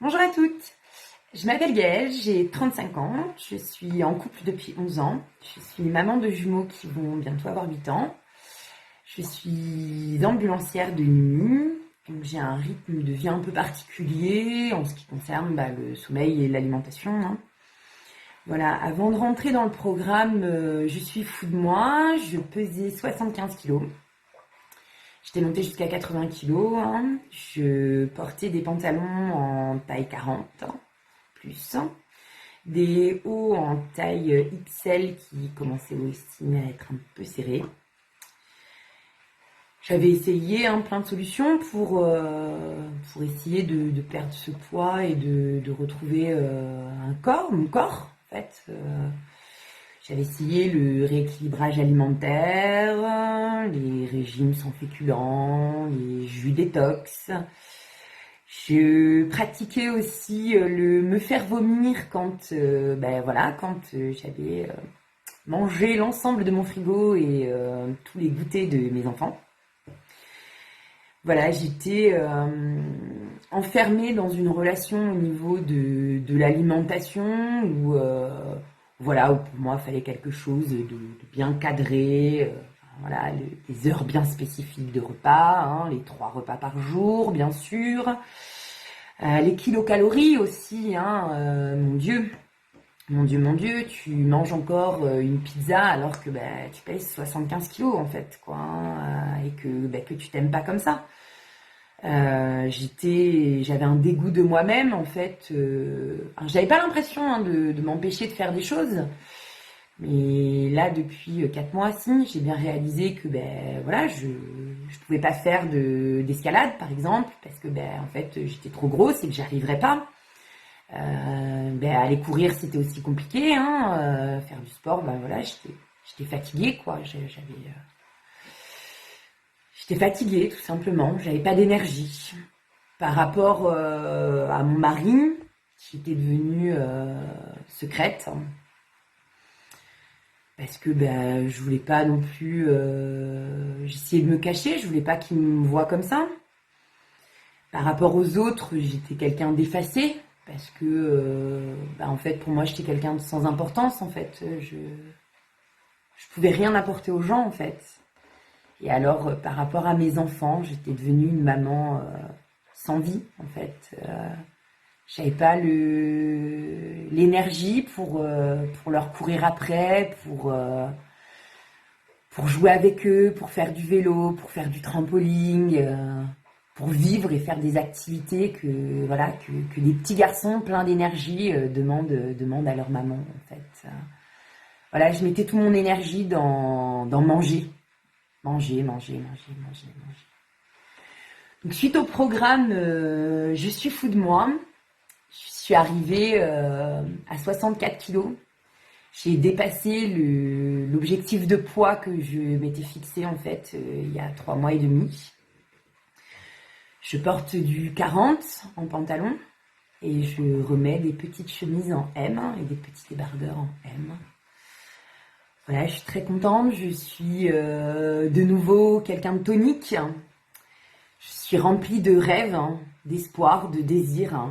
Bonjour à toutes, je m'appelle Gaëlle, j'ai 35 ans, je suis en couple depuis 11 ans, je suis maman de jumeaux qui vont bientôt avoir 8 ans, je suis ambulancière de nuit, donc j'ai un rythme de vie un peu particulier en ce qui concerne le sommeil et l'alimentation. Voilà, avant de rentrer dans le programme, je suis fou de moi, je pesais 75 kilos. J'étais montée jusqu'à 80 kilos. Je portais des pantalons en taille 40, plus. Des hauts en taille XL qui commençaient aussi à être un peu serrés. J'avais essayé plein de solutions pour essayer de perdre ce poids et de retrouver mon corps en fait. J'avais essayé le rééquilibrage alimentaire, les régimes sans féculents, les jus détox. Je pratiquais aussi le me faire vomir quand j'avais mangé l'ensemble de mon frigo et tous les goûters de mes enfants. Voilà, j'étais enfermée dans une relation au niveau de l'alimentation où pour moi, il fallait quelque chose de bien cadré, les heures bien spécifiques de repas, les 3 repas par jour, bien sûr. Les kilocalories aussi, mon Dieu, tu manges encore une pizza alors que tu pèses 75 kilos en fait, et que tu t'aimes pas comme ça. J'avais un dégoût de moi-même en fait. J'avais pas l'impression de m'empêcher de faire des choses, mais là depuis 4 mois, j'ai bien réalisé que je pouvais pas faire d'escalade par exemple parce que en fait j'étais trop grosse et que j'arriverais pas. Aller courir c'était aussi compliqué, faire du sport, j'étais fatiguée quoi. J'étais fatiguée, tout simplement. J'avais pas d'énergie. Par rapport à mon mari, qui était devenu secrète, parce que je voulais pas non plus. J'essayais de me cacher, je voulais pas qu'il me voie comme ça. Par rapport aux autres, j'étais quelqu'un d'effacé, parce que en fait, pour moi, j'étais quelqu'un de sans importance. En fait, je pouvais rien apporter aux gens, en fait. Et alors, par rapport à mes enfants, j'étais devenue une maman sans vie, en fait. J'avais pas l'énergie pour leur courir après, pour jouer avec eux, pour faire du vélo, pour faire du trampoline, pour vivre et faire des activités que des petits garçons pleins d'énergie demandent à leur maman, en fait. Je mettais toute mon énergie dans manger. Manger. Donc suite au programme Je suis fou de moi, je suis arrivée à 64 kilos. J'ai dépassé l'objectif de poids que je m'étais fixé en fait il y a 3 mois et demi. Je porte du 40 en pantalon et je remets des petites chemises en M et des petits débardeurs en M. Voilà, je suis très contente, je suis de nouveau quelqu'un de tonique. Je suis remplie de rêves, d'espoir, de désirs.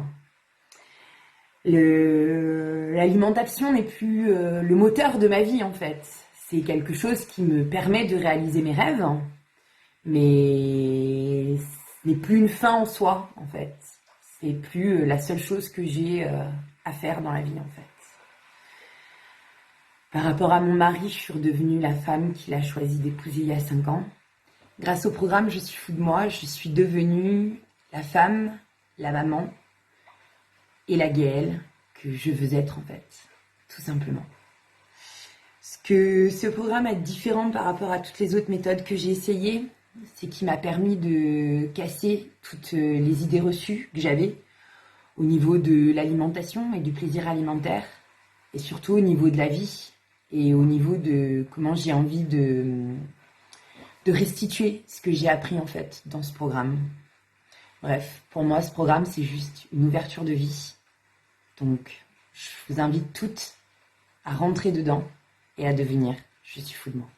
L'alimentation n'est plus le moteur de ma vie en fait. C'est quelque chose qui me permet de réaliser mes rêves, mais ce n'est plus une fin en soi en fait. C'est plus la seule chose que j'ai à faire dans la vie en fait. Par rapport à mon mari, je suis redevenue la femme qu'il a choisi d'épouser il y a 5 ans. Grâce au programme Je suis fou de moi, je suis devenue la femme, la maman et la Gaëlle que je veux être en fait, tout simplement. Ce que ce programme est différent par rapport à toutes les autres méthodes que j'ai essayées, c'est qu'il m'a permis de casser toutes les idées reçues que j'avais au niveau de l'alimentation et du plaisir alimentaire, et surtout au niveau de la vie et au niveau de comment j'ai envie de restituer ce que j'ai appris en fait dans ce programme. Bref, pour moi ce programme c'est juste une ouverture de vie. Donc je vous invite toutes à rentrer dedans et à devenir Je suis fou de moi.